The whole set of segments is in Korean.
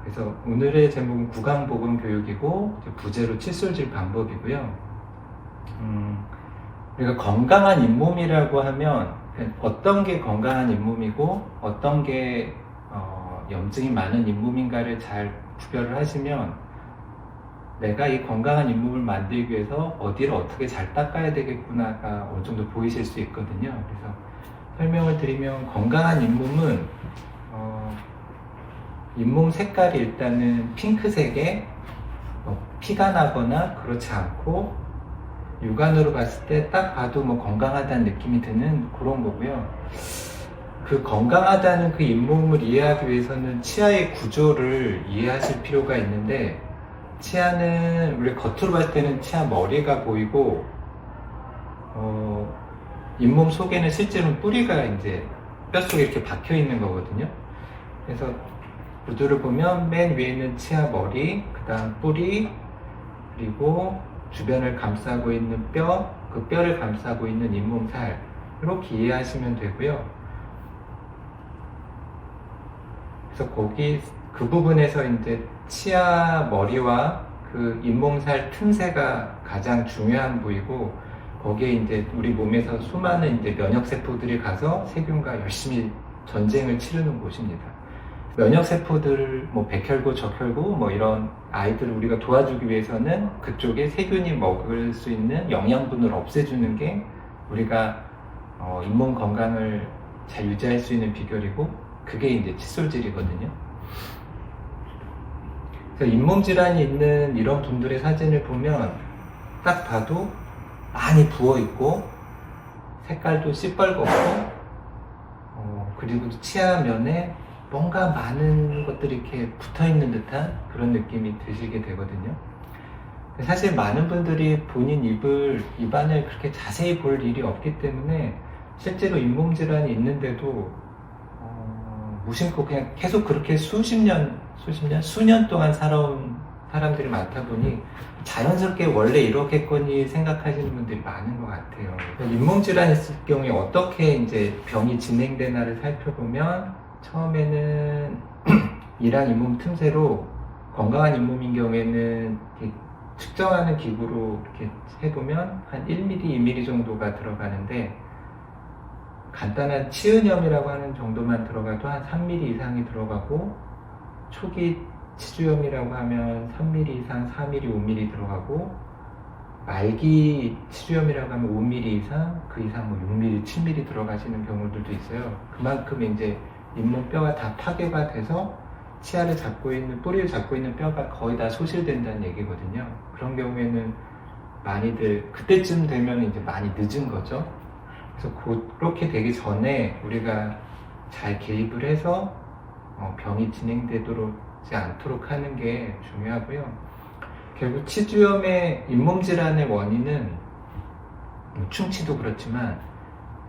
그래서 오늘의 제목은 구강복음 교육이고 부제로 칫솔질 방법이고요. 우리가 건강한 잇몸이라고 하면 어떤 게 건강한 잇몸이고 어떤 게 염증이 많은 잇몸인가를 잘 구별을 하시면 내가 이 건강한 잇몸을 만들기 위해서 어디를 어떻게 잘 닦아야 되겠구나가 어느 정도 보이실 수 있거든요. 그래서 설명을 드리면 건강한 잇몸은 잇몸 색깔이 일단은 핑크색에 피가 나거나 그렇지 않고 육안으로 봤을 때 딱 봐도 건강하다는 느낌이 드는 그런 거고요. 그 건강하다는 그 잇몸을 이해하기 위해서는 치아의 구조를 이해하실 필요가 있는데, 치아는 우리 겉으로 봤을 때는 치아 머리가 보이고 잇몸 속에는 실제로 뿌리가 이제 뼛속에 이렇게 박혀 있는 거거든요. 그래서 구조를 보면 맨 위에는 치아 머리, 그 다음 뿌리, 그리고 주변을 감싸고 있는 뼈, 그 뼈를 감싸고 있는 잇몸 살, 이렇게 이해하시면 되고요. 그래서 그 부분에서 이제 치아 머리와 그 잇몸살 틈새가 가장 중요한 부위고, 거기에 이제 우리 몸에서 수많은 이제 면역세포들이 가서 세균과 열심히 전쟁을 치르는 곳입니다. 면역세포들, 백혈구, 적혈구, 이런 아이들을 우리가 도와주기 위해서는 그쪽에 세균이 먹을 수 있는 영양분을 없애주는 게 우리가 잇몸 건강을 잘 유지할 수 있는 비결이고, 그게 이제 칫솔질이거든요. 그래서 잇몸 질환이 있는 이런 분들의 사진을 보면 딱 봐도 많이 부어있고, 색깔도 시뻘겋고, 그리고 치아면에 뭔가 많은 것들이 이렇게 붙어있는 듯한 그런 느낌이 드시게 되거든요. 사실 많은 분들이 본인 입안을 그렇게 자세히 볼 일이 없기 때문에 실제로 잇몸 질환이 있는데도 무심코 그냥 계속 그렇게 수년 동안 살아온 사람들이 많다 보니 자연스럽게 원래 이렇겠거니 생각하시는 분들이 많은 것 같아요. 잇몸 질환이 있을 경우에 어떻게 이제 병이 진행되나를 살펴보면, 처음에는 이랑 잇몸 틈새로 건강한 잇몸인 경우에는 측정하는 기구로 이렇게 해보면 한 1mm, 2mm 정도가 들어가는데, 간단한 치은염이라고 하는 정도만 들어가도 한 3mm 이상이 들어가고, 초기 치주염이라고 하면 3mm 이상, 4mm, 5mm 들어가고, 말기 치주염이라고 하면 5mm 이상, 그 이상 6mm, 7mm 들어가시는 경우들도 있어요. 그만큼 이제 잇몸 뼈가 다 파괴가 돼서 치아를 잡고 있는, 뿌리를 잡고 있는 뼈가 거의 다 소실된다는 얘기거든요. 그런 경우에는 많이들 그때쯤 되면 이제 많이 늦은 거죠. 그래서 그렇게 되기 전에 우리가 잘 개입을 해서 병이 진행되지 않도록 하는 게 중요하고요. 결국 치주염의 잇몸 질환의 원인은 충치도 그렇지만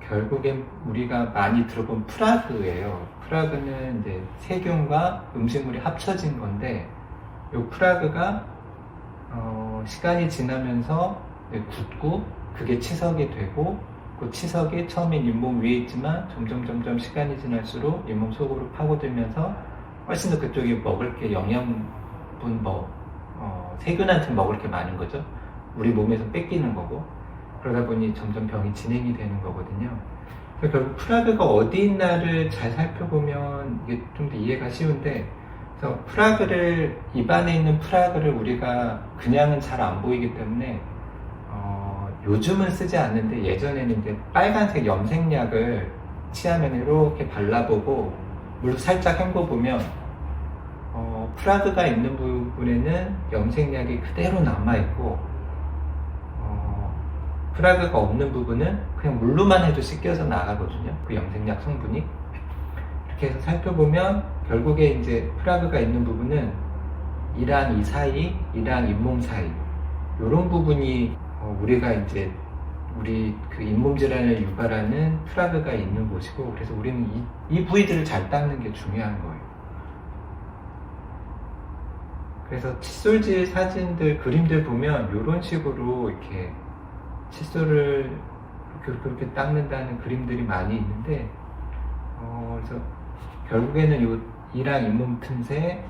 결국엔 우리가 많이 들어본 프라그예요. 프라그는 이제 세균과 음식물이 합쳐진 건데, 이 프라그가 시간이 지나면서 굳고 그게 치석이 되고, 그 치석이 처음엔 잇몸 위에 있지만 점점 시간이 지날수록 잇몸 속으로 파고들면서 훨씬 더 그쪽에 먹을 게 영양분, 세균한테 먹을 게 많은 거죠. 우리 몸에서 뺏기는 거고, 그러다 보니 점점 병이 진행이 되는 거거든요. 그래서 결국 프라그가 어디 있나를 잘 살펴보면 이게 좀 더 이해가 쉬운데, 그래서 입안에 있는 프라그를 우리가 그냥은 잘 안 보이기 때문에 요즘은 쓰지 않는데, 예전에는 이제 빨간색 염색약을 치아면에 이렇게 발라보고 물로 살짝 헹궈보면 프라그가 있는 부분에는 염색약이 그대로 남아있고, 프라그가 없는 부분은 그냥 물로만 해도 씻겨서 나가거든요. 그 염색약 성분이. 이렇게 해서 살펴보면 결국에 이제 프라그가 있는 부분은 이랑 이 사이, 이랑 잇몸 사이, 이런 부분이 우리가 이제 우리 그 잇몸 질환을 유발하는 프라그가 있는 곳이고, 그래서 우리는 이 부위들을 잘 닦는 게 중요한 거예요. 그래서 칫솔질 사진들, 그림들 보면 이런 식으로 이렇게 칫솔을 그렇게 닦는다는 그림들이 많이 있는데, 그래서 결국에는 이랑 잇몸 틈새,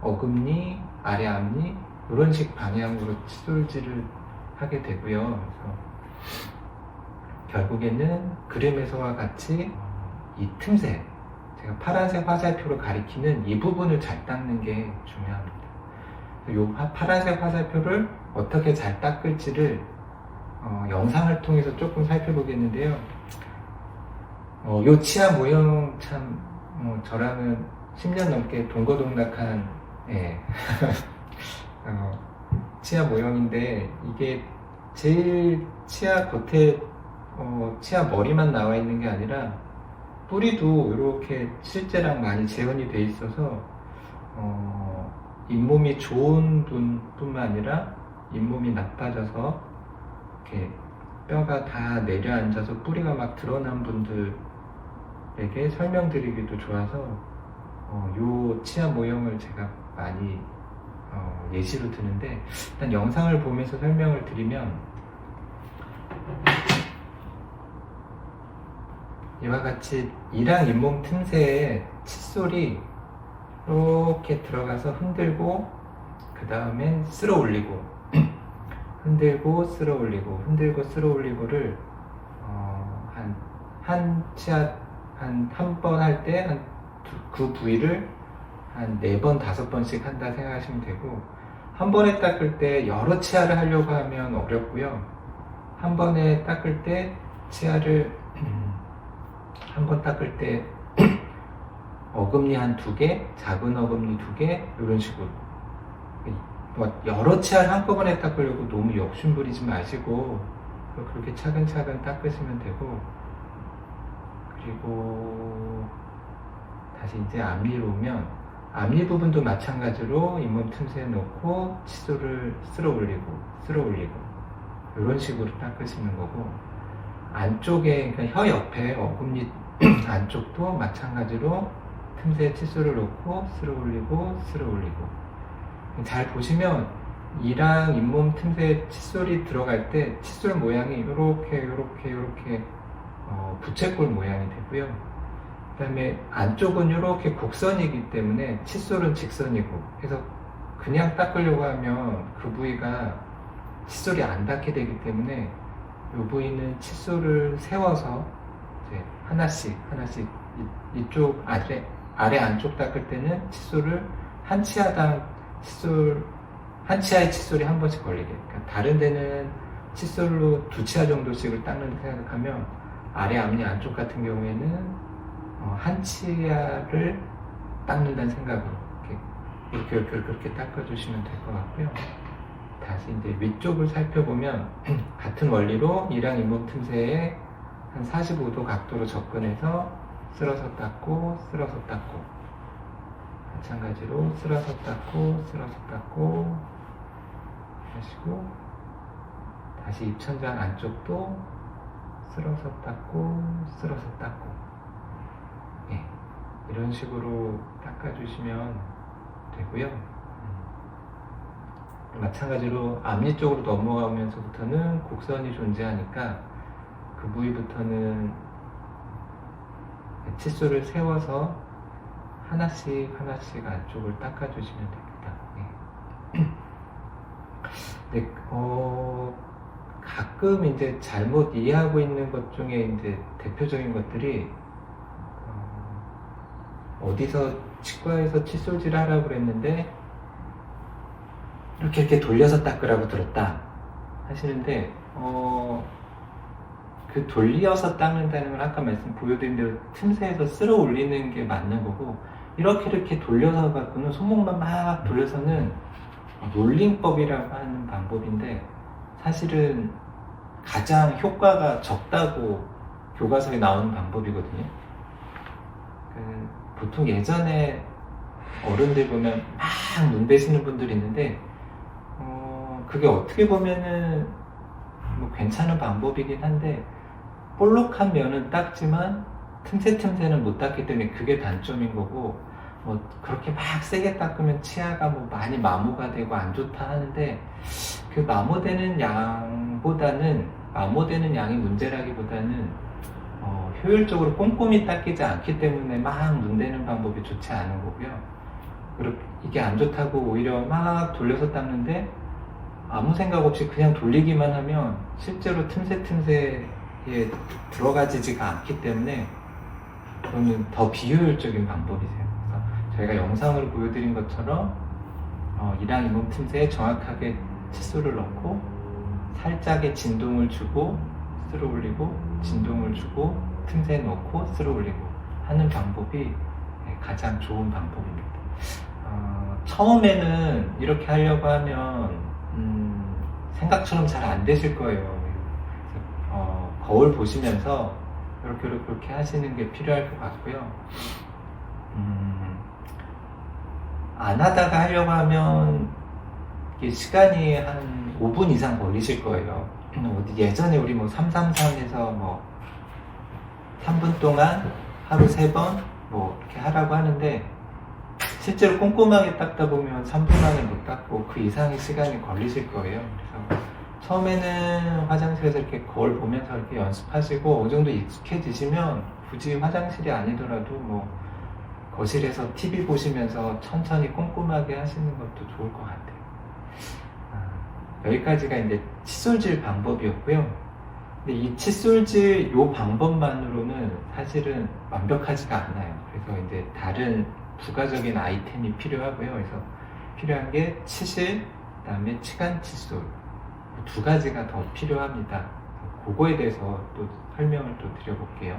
어금니, 아래 앞니 이런 식 방향으로 칫솔질을 하게 되고요. 그래서 결국에는 그림에서와 같이 이 틈새, 제가 파란색 화살표로 가리키는 이 부분을 잘 닦는 게 중요합니다. 이 파란색 화살표를 어떻게 잘 닦을지를 영상을 통해서 조금 살펴보겠는데요. 요 치아 모형 참 저랑은 10년 넘게 동거동락한 치아 모형인데, 이게 제일 치아 겉에 치아 머리만 나와 있는 게 아니라 뿌리도 이렇게 실제랑 많이 재현이 돼 있어서 잇몸이 좋은 분뿐만 아니라 잇몸이 나빠져서 이렇게 뼈가 다 내려앉아서 뿌리가 막 드러난 분들에게 설명드리기도 좋아서 요 치아 모형을 제가 많이 예시로 드는데, 일단 영상을 보면서 설명을 드리면, 이와 같이 이랑 잇몸 틈새에 칫솔이 이렇게 들어가서 흔들고, 그 다음엔 쓸어 올리고, 흔들고 쓸어 올리고, 흔들고 쓸어 올리고를 한 번 할 때 그 부위를 한 4번, 5번씩 한다 생각하시면 되고, 한 번에 닦을 때 여러 치아를 하려고 하면 어렵고요. 한 번에 닦을 때 치아를 한 번 닦을 때 어금니 한 2개, 작은 어금니 2개 이런 식으로 여러 치아를 한꺼번에 닦으려고 너무 욕심 부리지 마시고 그렇게 차근차근 닦으시면 되고, 그리고 다시 이제 앞니로 오면, 앞니 부분도 마찬가지로 잇몸 틈새에 놓고 칫솔을 쓸어 올리고 이런 식으로 닦으시는 거고, 안쪽에, 그러니까 혀 옆에 어금니 안쪽도 마찬가지로 틈새에 칫솔을 놓고 쓸어 올리고 잘 보시면 이랑 잇몸 틈새에 칫솔이 들어갈 때 칫솔 모양이 이렇게 부채꼴 모양이 되고요. 그 다음에 안쪽은 이렇게 곡선이기 때문에 칫솔은 직선이고, 그래서 그냥 닦으려고 하면 그 부위가 칫솔이 안 닿게 되기 때문에 이 부위는 칫솔을 세워서 이제 하나씩 이쪽 아래 안쪽 닦을 때는 칫솔을 한 치아당 한 치아에 칫솔이 한 번씩 걸리게, 그러니까 다른 데는 칫솔로 2치아 정도씩을 닦는다 생각하면 아래 앞니 안쪽 같은 경우에는 한 치아를 닦는다는 생각으로 이렇게 닦아주시면 될 것 같고요. 다시 이제 위쪽을 살펴보면 같은 원리로 이랑 잇몸 틈새에 한 45도 각도로 접근해서 쓸어서 닦고 마찬가지로 쓸어서 닦고 하시고, 다시 입천장 안쪽도 쓸어서 닦고 이런 식으로 닦아주시면 되고요. 마찬가지로 앞니 쪽으로 넘어가면서부터는 곡선이 존재하니까 그 부위부터는 칫솔을 세워서 하나씩 안쪽을 닦아주시면 됩니다. 네, 가끔 이제 잘못 이해하고 있는 것 중에 이제 대표적인 것들이, 어디서 치과에서 칫솔질 하라고 그랬는데 이렇게 돌려서 닦으라고 들었다 하시는데, 그 돌려서 닦는다는 건 아까 보여드린 대로 틈새에서 쓸어 올리는 게 맞는 거고, 이렇게 돌려서 갖고는 손목만 막 돌려서는 롤링법이라고 하는 방법인데, 사실은 가장 효과가 적다고 교과서에 나오는 방법이거든요. 보통 예전에 어른들 보면 막 눈 대시는 분들이 있는데, 그게 어떻게 보면은 뭐 괜찮은 방법이긴 한데, 볼록한 면은 닦지만 틈새는 못 닦기 때문에 그게 단점인 거고, 뭐 그렇게 막 세게 닦으면 치아가 뭐 많이 마모가 되고 안 좋다 하는데, 그 마모되는 양이 문제라기보다는 효율적으로 꼼꼼히 닦이지 않기 때문에 막 눈대는 방법이 좋지 않은 거고요. 이게 안 좋다고 오히려 막 돌려서 닦는데 아무 생각 없이 그냥 돌리기만 하면 실제로 틈새에 들어가지지가 않기 때문에 그거는 더 비효율적인 방법이세요. 그래서 저희가 영상으로 보여드린 것처럼 이랑 잇몸 틈새에 정확하게 칫솔을 넣고 살짝의 진동을 주고 쓸어 올리고 진동을 주고 틈새에 넣고 쓸어 올리고 하는 방법이 가장 좋은 방법입니다. 처음에는 이렇게 하려고 하면 생각처럼 잘 안 되실 거예요. 거울 보시면서 이렇게 하시는 게 필요할 것 같고요. 안 하다가 하려고 하면 이게 시간이 한 5분 이상 걸리실 거예요. 예전에 우리 뭐 333에서 뭐 3분 동안 하루 3번 뭐 이렇게 하라고 하는데 실제로 꼼꼼하게 닦다 보면 3분 만에 못 닦고 그 이상의 시간이 걸리실 거예요. 그래서 처음에는 화장실에서 이렇게 거울 보면서 이렇게 연습하시고 어느 정도 익숙해지시면 굳이 화장실이 아니더라도 뭐 거실에서 TV 보시면서 천천히 꼼꼼하게 하시는 것도 좋을 것 같아요. 여기까지가 이제 칫솔질 방법이었고요. 근데 이 칫솔질 요 방법만으로는 사실은 완벽하지가 않아요. 그래서 이제 다른 부가적인 아이템이 필요하고요. 그래서 필요한 게 치실, 그 다음에 치간 칫솔 두 가지가 더 필요합니다. 그거에 대해서 또 설명을 또 드려볼게요.